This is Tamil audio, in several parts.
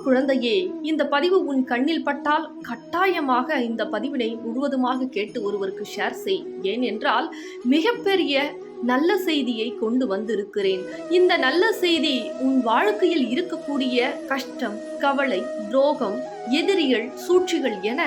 குழந்தையே, இந்த பதிவு உன் கண்ணில் பட்டால் கட்டாயமாக இந்த பதிவினை முழுவதுமாக கேட்டு ஒருவருக்கு ஷேர் செய். ஏனென்றால் மிகப்பெரிய நல்ல செய்தியை கொண்டு வந்திருக்கிறேன். இந்த நல்ல செய்தி உன் வாழ்க்கையில் இருக்கக்கூடிய கஷ்டம், கவலை, துரோகம், எதிரிகள், சூழ்ச்சிகள் என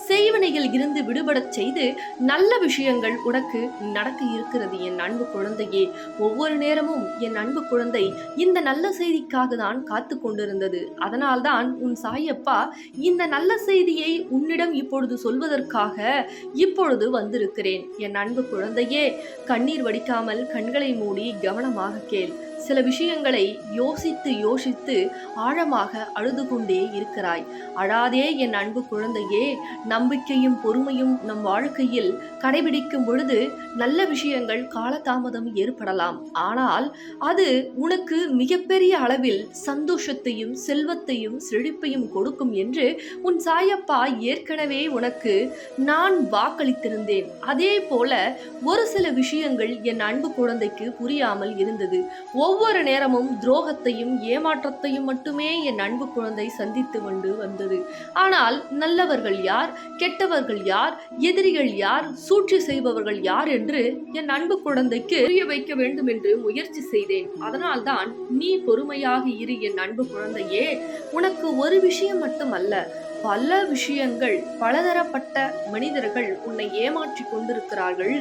செய்வினையில் இருந்து விடுபடச் செய்து நல்ல விஷயங்கள் உனக்கு நடக்க இருக்கிறது. என் அன்பு குழந்தையே, ஒவ்வொரு நேரமும் என் அன்பு குழந்தை இந்த நல்ல செய்திக்காக தான் காத்து கொண்டிருந்தது. அதனால்தான் உன் சாயப்பா இந்த நல்ல செய்தியை உன்னிடம் இப்பொழுது சொல்வதற்காக இப்பொழுது வந்திருக்கிறேன். என் அன்பு குழந்தையே, கண்ணீர் வடிக்காமல் கண்களை மூடி கவனமாக கேள். சில விஷயங்களை யோசித்து யோசித்து ஆழமாக அழுது கொண்டே இருக்கிறாய். அழாதே என் அன்பு குழந்தையே. நம்பிக்கையும் பொறுமையும் நம் வாழ்க்கையில் கடைபிடிக்கும் பொழுது நல்ல விஷயங்கள் காலதாமதம் ஏற்படலாம். ஆனால் அது உனக்கு மிகப்பெரிய அளவில் சந்தோஷத்தையும் செல்வத்தையும் செழிப்பையும் கொடுக்கும் என்று உன் சாயப்பா ஏற்கனவே உனக்கு நான் வாக்களித்திருந்தேன். அதே போல ஒரு சில விஷயங்கள் என் அன்பு குழந்தைக்கு புரியாமல் இருந்தது. ஒவ்வொரு நேரமும் துரோகத்தையும் ஏமாற்றத்தையும் மட்டுமே என் அன்பு குழந்தை சந்தித்து கொண்டு வந்தது. ஆனால் நல்லவர்கள் யார், கெட்டவர்கள் யார், எதிரிகள் யார், சூழ்ச்சி செய்பவர்கள் யார் என்று என் அன்பு குழந்தைக்கு புரிய வைக்க வேண்டும் என்று முயற்சி செய்தேன். அதனால்தான் நீ பொறுமையாக இரு என் அன்பு குழந்தையே. உனக்கு ஒரு விஷயம் மட்டுமல்ல, பல விஷயங்கள், பலதரப்பட்ட மனிதர்கள் உன்னை ஏமாற்றி கொண்டிருக்கிறார்கள்.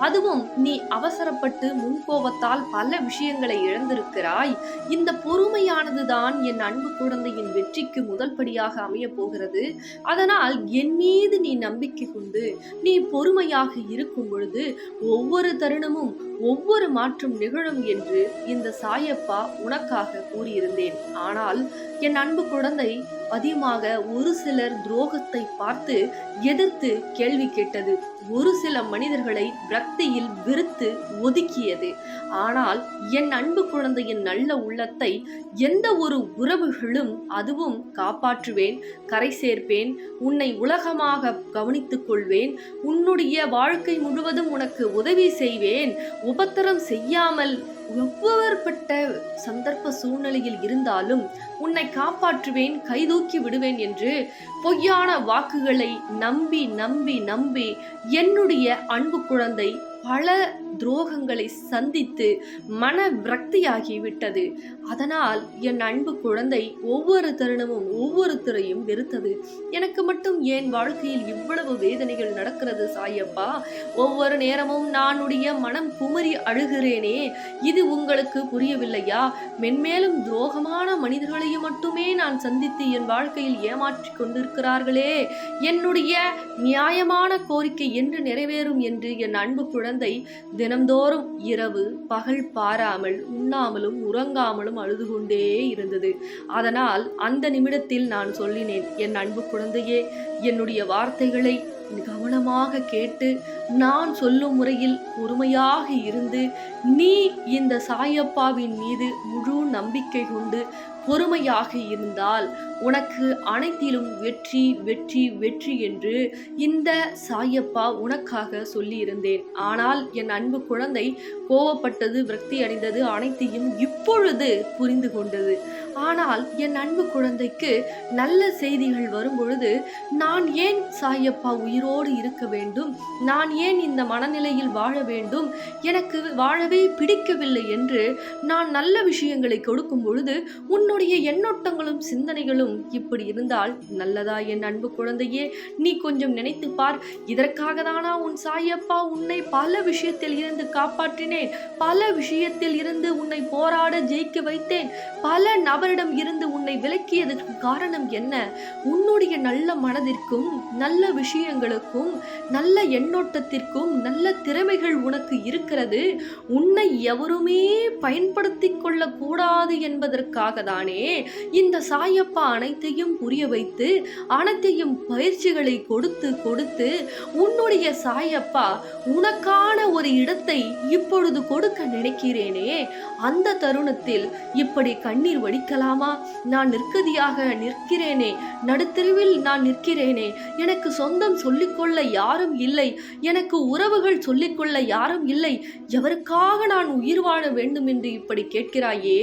அதுவும் நீ அவசரப்பட்டு முன்கோபத்தால் பல விஷயங்களை இழந்திருக்கிறாய். இந்த பொறுமையானதுதான் என் அன்பு குழந்தையின் வெற்றிக்கு முதல் படியாக அமைய போகிறது. அதனால் என் மீது நீ நம்பிக்கை கொண்டு நீ பொறுமையாக இருக்கும் பொழுது ஒவ்வொரு தருணமும் ஒவ்வொரு மாற்றம் நிகழும் என்று இந்த சாயப்பா உனக்காக கூறியிருந்தேன். ஆனால் என் அன்பு குழந்தை அதிகமாக ஒரு சிலர் துரோகத்தை பார்த்து எதிர்த்து கேள்வி கேட்டது. ஒரு சில மனிதர்களை விரக்தியில் வெறுத்து ஒதுக்கியது. ஆனால் என் அன்பு குழந்தையின் நல்ல உள்ளத்தை எந்த ஒரு உறவுகளும் அதுவும் காப்பாற்றுவேன், கரை சேர்ப்பேன், உன்னை உலகமாக கவனித்துக் கொள்வேன், உன்னுடைய வாழ்க்கை முழுவதும் உனக்கு உதவி செய்வேன், உபத்திரம் செய்யாமல் எவ்வளவுப்பட்ட சந்தர்ப்ப சூழ்நிலையில் இருந்தாலும் உன்னை காப்பாற்றுவேன், கைதூக்கி விடுவேன் என்று பொய்யான வாக்குகளை நம்பி நம்பி நம்பி என்னுடைய அன்பு குழந்தை பல துரோகங்களை சந்தித்து மன விரக்தியாகிவிட்டது. அதனால் என் அன்பு குழந்தை ஒவ்வொரு தருணமும் ஒவ்வொருத்தரையும் வெறுத்தது. எனக்கு மட்டும் என் வாழ்க்கையில் இவ்வளவு வேதனைகள் நடக்கிறது சாயப்பா. ஒவ்வொரு நேரமும் நானுடைய மனம் குமரி அழுகிறேனே, இது உங்களுக்கு புரியவில்லையா? மென்மேலும் துரோகமான மனிதர்களையும் மட்டுமே நான் சந்தித்து என் வாழ்க்கையில் ஏமாற்றி கொண்டிருக்கிறார்களே, என்னுடைய நியாயமான கோரிக்கை என்று நிறைவேறும் என்று என் அன்பு குழந்தை தினம்தோறும் இரவு பகல் பாராமல் உண்ணாமலும் உறங்காமலும் அழுது கொண்டே இருந்தது. அதனால் அந்த நிமிடத்தில் நான் சொல்லினேன், என் அன்பு குழந்தையே, என்னுடைய வார்த்தைகளை கவனமாக கேட்டு நான் சொல்லும் முறையில் பொறுமையாக இருந்து நீ இந்த சாயப்பாவின் மீது முழு நம்பிக்கை கொண்டு பொறுமையாக இருந்தால் உனக்கு அனைத்திலும் வெற்றி வெற்றி வெற்றி என்று இந்த சாயப்பா உனக்காக சொல்லியிருந்தேன். ஆனால் என் அன்பு குழந்தை கோவப்பட்டது, விரக்தி அடைந்தது, அனைத்தையும் இப்பொழுது புரிந்து கொண்டது. ஆனால் என் அன்பு குழந்தைக்கு நல்ல செய்திகள் வரும் பொழுது நான் ஏன் சாயப்பா உயிரோடு இருக்க வேண்டும், நான் ஏன் இந்த மனநிலையில் வாழ வேண்டும், எனக்கு வாழவே பிடிக்கவில்லை என்று நான் நல்ல விஷயங்களை கொடுக்கும் பொழுது உன்னுடைய எண்ணோட்டங்களும் சிந்தனைகளும் இப்படி இருந்தால் நல்லதா என் அன்பு குழந்தையே? நீ கொஞ்சம் நினைத்து பார். இதற்காக தானா உன் சாயப்பா உன்னை பல விஷயத்தில் இருந்து காப்பாற்றினேன், பல விஷயத்தில் இருந்து உன்னை போராட ஜெயிக்க வைத்தேன், பல நபரிடம் இருந்து உன்னை விலக்கியதற்கு காரணம் என்ன? உன்னுடைய நல்ல மனதிற்கும் நல்ல விஷயங்களுக்கும் நல்ல எண்ணோட்டத்திற்கும் நல்ல திறமைகள் உனக்கு இருக்கிறது. உன்னை எவருமே பயன்படுத்தி கொள்ளக்கூடாது என்பதற்காக தானே இந்த சாயப்பா அனைத்தையும் புரிய வைத்து அனைத்தையும் பயிற்சிகளை கொடுத்து கொடுத்து உன்னுடைய சாயப்பா உனக்கான ஒரு இடத்தை இப்பொழுது கொடுக்க நினைக்கிறேனே, அந்த தருணத்தில் இப்படி கண்ணீர் வடிக்கலாமா? நான் நிற்கதியாக நிற்கிறேனே, நடுத்தெருவில் நான் நிற்கிறேனே, எனக்கு சொந்தம் சொல்லிக்கொள்ள யாரும் இல்லை, எனக்கு உறவுகள் சொல்லிக்கொள்ள யாரும் இல்லை, எவருக்காக நான் உயிர் வாழ வேண்டும் என்று இப்படி கேட்கிறாயே?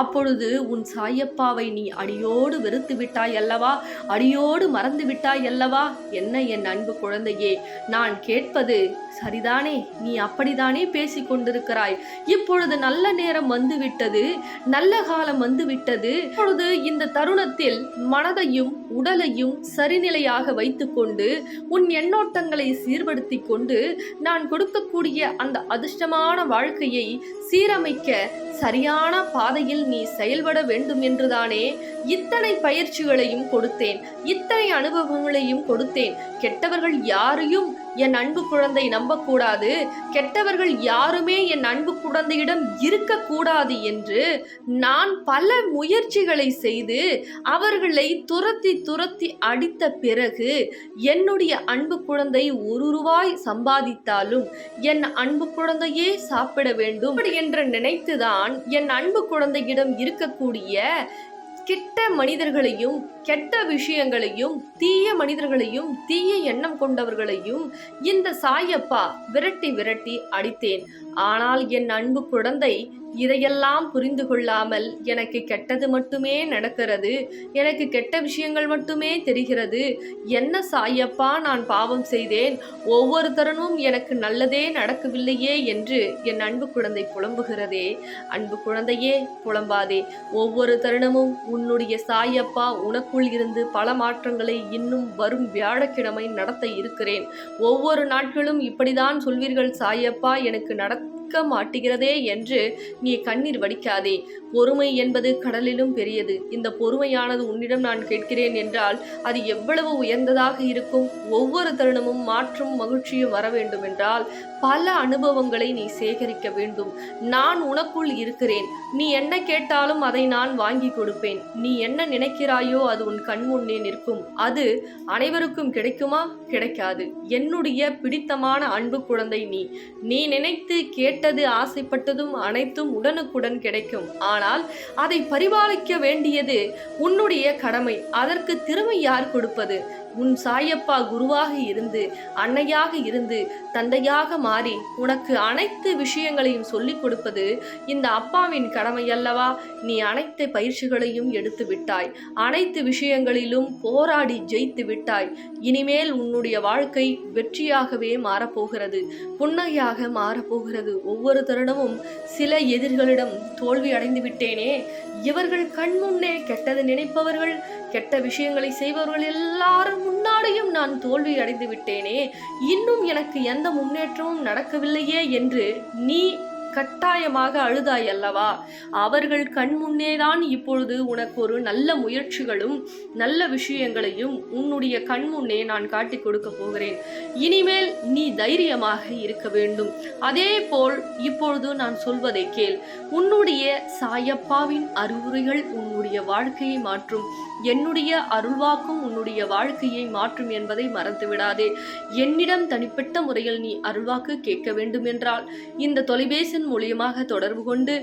அப்பொழுது உன் சாயப்பாவை நீ அடியோடு வெறுத்து விட்டாய் அல்லவா, அடியோடு மறந்து விட்டாய் அல்லவா? என்ன என் அன்பு குழந்தையே, நான் கேட்பது சரிதானே? நீ அப்படித்தானே பேசிக் கொண்டிருக்கிறாய். இப்பொழுது நல்ல நேரம் வந்துவிட்டது, நல்ல காலம் வந்துவிட்டது. இப்பொழுது இந்த தருணத்தில் மனதையும் உடலையும் சரிநிலையாக வைத்துக்கொண்டு உன் எண்ணோட்டங்களை சீர்படுத்தி கொண்டு நான் கொடுக்கக்கூடிய அந்த அதிர்ஷ்டமான வாழ்க்கையை சீரமைக்க சரியான பாதையில் நீ செயல்பட வேண்டும் என்றுதானே இத்தனை பயிற்சிகளையும் கொடுத்தேன், இத்தனை அனுபவங்களையும் கொடுத்தேன். கெட்டவர்கள் யாரையும் என் அன்பு குழந்தை நம்பக்கூடாது, கெட்டவர்கள் யாருமே என் அன்பு குழந்தையிடம் இருக்கக்கூடாது என்று நான் பல முயற்சிகளை செய்து அவர்களை துரத்தி துரத்தி அடித்த பிறகு என்னுடைய அன்பு குழந்தை ₹1 சம்பாதித்தாலும் என் அன்பு குழந்தையே சாப்பிட வேண்டும் என்று நினைத்துதான் என் அன்பு குழந்தையிடம் இருக்கக்கூடிய கெட்ட மனிதர்களையும் கெட்ட விஷயங்களையும் தீய மனிதர்களையும் தீய எண்ணம் கொண்டவர்களையும் இந்த சாயப்பா விரட்டி விரட்டி அடித்தேன். ஆனால் என் அன்பு குழந்தை இதையெல்லாம் புரிந்து கொள்ளாமல் எனக்கு கெட்டது மட்டுமே நடக்கிறது, எனக்கு கெட்ட விஷயங்கள் மட்டுமே தெரிகிறது, என்ன சாயப்பா நான் பாவம் செய்தேன், ஒவ்வொரு தருணமும் எனக்கு நல்லதே நடக்கவில்லையே என்று என் அன்பு குழந்தை புலம்புகிறதே. அன்பு குழந்தையே, புலம்பாதே. ஒவ்வொரு தருணமும் உன்னுடைய சாயப்பா உனக்குள் இருந்து பல மாற்றங்களை இன்னும் வரும் வியாழக்கிழமை நடத்த இருக்கிறேன். ஒவ்வொரு நாட்களும் இப்படிதான் சொல்வீர்கள், சாயப்பா எனக்கு நடக்க மாட்டுகிறதே என்று நீ கண்ணீர் வடிக்காதே. பொறுமை என்பது கடலிலும் பெரியது. இந்த பொறுமையானது உன்னிடம் நான் கேட்கிறேன் என்றால் அது எவ்வளவு உயர்ந்ததாக இருக்கும். ஒவ்வொரு தருணமும் மாற்றும் மகிழ்ச்சியும் வர வேண்டும் என்றால் பல அனுபவங்களை நீ சேகரிக்க வேண்டும். நான் உனக்குள் இருக்கிறேன். நீ என்ன கேட்டாலும் அதை நான் வாங்கி கொடுப்பேன். நீ என்ன நினைக்கிறாயோ அது உன் கண் முன்னே நிற்கும். அது அனைவருக்கும் கிடைக்குமா? கிடைக்காது. என்னுடைய பிடித்தமான அன்பு குழந்தை நீ நினைத்து கேட்டது ஆசைப்பட்டதும் அனைத்தும் உடனுக்குடன் கிடைக்கும். ஆனால் அதை பரிபாலிக்க வேண்டியது உன்னுடைய கடமை. அதற்கு திறமை யார் கொடுப்பது? உன் சாயப்பா குருவாக இருந்து, அன்னையாக இருந்து, தந்தையாக மாறி உனக்கு அனைத்து விஷயங்களையும் சொல்லிக் கொடுப்பது இந்த அப்பாவின் கடமை அல்லவா? நீ அனைத்து பயிற்சிகளையும் எடுத்து விட்டாய், அனைத்து விஷயங்களிலும் போராடி ஜெயித்து விட்டாய். இனிமேல் உன்னுடைய வாழ்க்கை வெற்றியாகவே மாறப்போகிறது, புன்னகையாக மாறப்போகிறது. ஒவ்வொரு தருணமும் சில எதிரிகளிடம் தோல்வி அடைந்து விட்டேனே, இவர்கள் கண் முன்னே கெட்டது நினைப்பவர்கள், கெட்ட விஷயங்களை செய்பவர்கள் எல்லாரும் முன்னாடியும் நான் தோல்வி அடைந்து விட்டேனே, இன்னும் எனக்கு எந்த முன்னேற்றமும் நடக்கவில்லையே என்று நீ கட்டாயமாக அழுதாய் அல்லவா? அவர்கள் கண் முன்னேதான் இப்பொழுது உனக்கு ஒரு நல்ல முயற்சிகளும் நல்ல விஷயங்களையும் உன்னுடைய கண் முன்னே நான் காட்டிக் கொடுக்க போகிறேன். இனிமேல் நீ தைரியமாக இருக்க வேண்டும். அதே போல் இப்பொழுது நான் சொல்வதை கேள். உன்னுடைய சாயப்பாவின் அறிவுரைகள் உன்னுடைய வாழ்க்கையை மாற்றும். என்னுடைய அருள்வாக்கும் உன்னுடைய வாழ்க்கையை மாற்றும் என்பதை மறந்து விடாதே. என்னிடம் தனிப்பட்ட முறையில் நீ அருள்வாக்கு கேட்க வேண்டும் என்றால் இந்த தொலைபேசி மூலியமாக தொடர்பு கொண்டு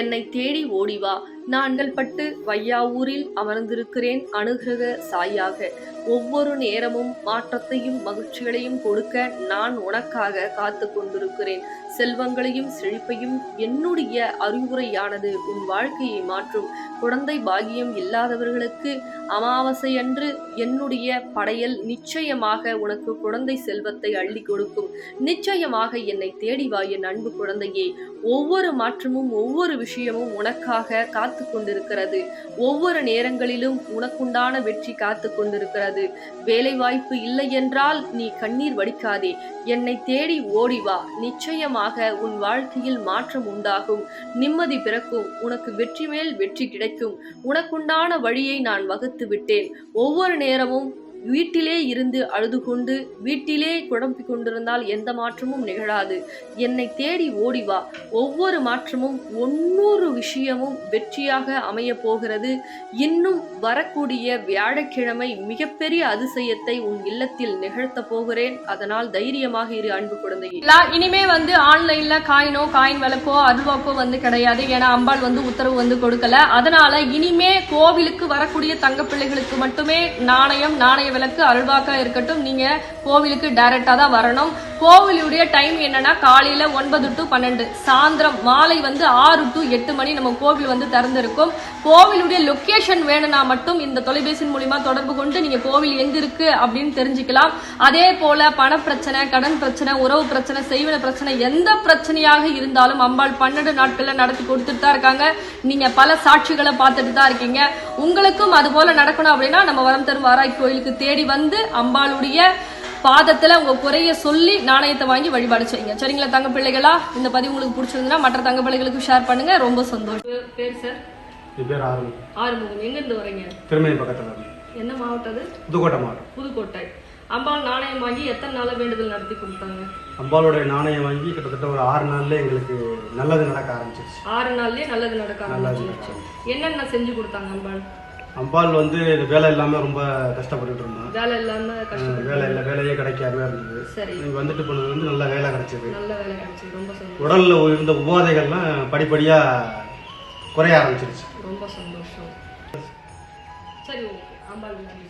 என்னை தேடி ஓடிவா. நான்கள் பட்டு வையாவூரில் அமர்ந்திருக்கிறேன் அனுகிரக சாயாக. ஒவ்வொரு நேரமும் மாற்றத்தையும் மகிழ்ச்சிகளையும் கொடுக்க நான் உனக்காக காத்து கொண்டிருக்கிறேன். செல்வங்களையும் செழிப்பையும் என்னுடைய அறிவுரையானது உன் வாழ்க்கையை மாற்றும். குழந்தை பாகியம் இல்லாதவர்களுக்கு அமாவாசை அன்று என்னுடைய படையல் நிச்சயமாக உனக்கு குழந்தை செல்வத்தை அள்ளி கொடுக்கும். நிச்சயமாக என்னை தேடி வா என் அன்பு குழந்தையே. ஒவ்வொரு மாற்றமும் ஒவ்வொரு விஷயமும் உனக்காக காத்து கொண்டிருக்கிறது. ஒவ்வொரு நேரங்களிலும் உனக்குண்டான வெற்றி காத்து கொண்டிருக்கிறது. வேலை வாய்ப்பு இல்லை என்றால் நீ கண்ணீர் வடிக்காதே. என்னை தேடி ஓடிவா. நிச்சயமாக உன் வாழ்க்கையில் மாற்றம் உண்டாகும், நிம்மதி பிறக்கும், உனக்கு வெற்றி மேல் வெற்றி கிடைக்கும். உனக்குண்டான வழியை நான் வகுத்து விட்டேன். ஒவ்வொரு நேரமும் வீட்டிலே இருந்து அழுது கொண்டு வீட்டிலே குழம்பிக் கொண்டிருந்தால் எந்த மாற்றமும் நிகழாது. என்னை தேடி ஓடிவா. ஒவ்வொரு மாற்றமும் 100 விஷயமும் வெற்றியாக அமைய போகிறது. இன்னும் வரக்கூடிய வியாழக்கிழமை மிகப்பெரிய அதிசயத்தை உன் இல்லத்தில் நிகழ்த்த போகிறேன். அதனால் தைரியமாக இரு அன்பு குழந்தையே. இனிமே ஆன்லைன்ல காயின் விளக்கோ அருள்வாக்கோ கிடையாது. ஏன்னா அம்பாள் உத்தரவு கொடுக்கல. அதனால இனிமே கோவிலுக்கு வரக்கூடிய தங்க பிள்ளைகளுக்கு மட்டுமே நாணய விளக்கு அருள்வாக்கா இருக்கட்டும். நீங்க கோவிலுக்கு டைரக்டா தான் வரணும். கோவிலுடைய டைம் என்னன்னா காலையில 9 to 12, சாயந்தரம் மாலை 6 to 8 மணி நம்ம கோவில் திறந்திருக்கும். கோவிலுடைய லொகேஷன் வேணும்னா மட்டும் இந்த தொலைபேசி மூலியமா தொடர்பு கொண்டு நீங்க கோவில் எங்க இருக்கு அப்படின்னு தெரிஞ்சுக்கலாம். அதே போல பண பிரச்சனை, கடன் பிரச்சனை, உறவு பிரச்சனை, செய்வன பிரச்சனை, எந்த பிரச்சனையாக இருந்தாலும் அம்பாள் 12 நாட்கள்ல நடத்தி கொடுத்துட்டு தான் இருக்காங்க. நீங்க பல சாட்சிகளை பார்த்துட்டு தான் இருக்கீங்க. உங்களுக்கும் அது போல நடக்கணும் அப்படின்னா நம்ம வரம் தரும் வாராய் கோயிலுக்கு தேடி வந்து அம்பாளுடைய பாதத்துல உங்க குறைய சொல்லி நாணயத்தை வாங்கி வழிபாடு செய்யுங்க. சரிங்களா தங்க பிள்ளைகளா? இந்த பதிவு உங்களுக்கு பிடிச்சிருந்தா மற்ற தங்க பிள்ளைகளுக்கு ஷேர் பண்ணுங்க. ரொம்ப சந்தோஷம். பேர் சார்? பேர் ஆறுமுகம். எங்க இருந்து வரீங்க? திருமணி பக்கத்துல. என்ன மாவட்டம் அது? புதுக்கோட்டை மாவட்டம். புதுக்கோட்டை. அம்பாள் நாணயம் வாங்கி எத்தனை நாள வேண்டுதல் நடத்தி கொடுத்தாங்க? அம்பாளுடைய நாணயம் வாங்கி கிட்டத்தட்ட ஒரு 6 நாள்ல எங்களுக்கு நல்லது நடக்க ஆரம்பிச்சிருச்சு. 6 நாள்லயே நல்லது நடக்க ஆரம்பிச்சிருச்சு. என்னென்ன செஞ்சு கொடுத்தாங்க அம்பாள்? அம்பாள் வேலை இல்லாம ரொம்ப கஷ்டப்பட்டுட்டு இருந்தோம். வேலை இல்லாம வேலையே கிடைக்காம இருந்தது. சரி. நீங்க வந்துட்டு போனது நல்ல வேலை கிடைச்சது. நல்ல வேலை கிடைச்சது. ரொம்ப சந்தோஷம். உடல்ல இருந்த உபாதைகள்லாம் படிப்படியா குறைய ஆரம்பிச்சிருச்சு. ரொம்ப சந்தோஷம். சரி, ஓகே. அம்பாள் நன்றி.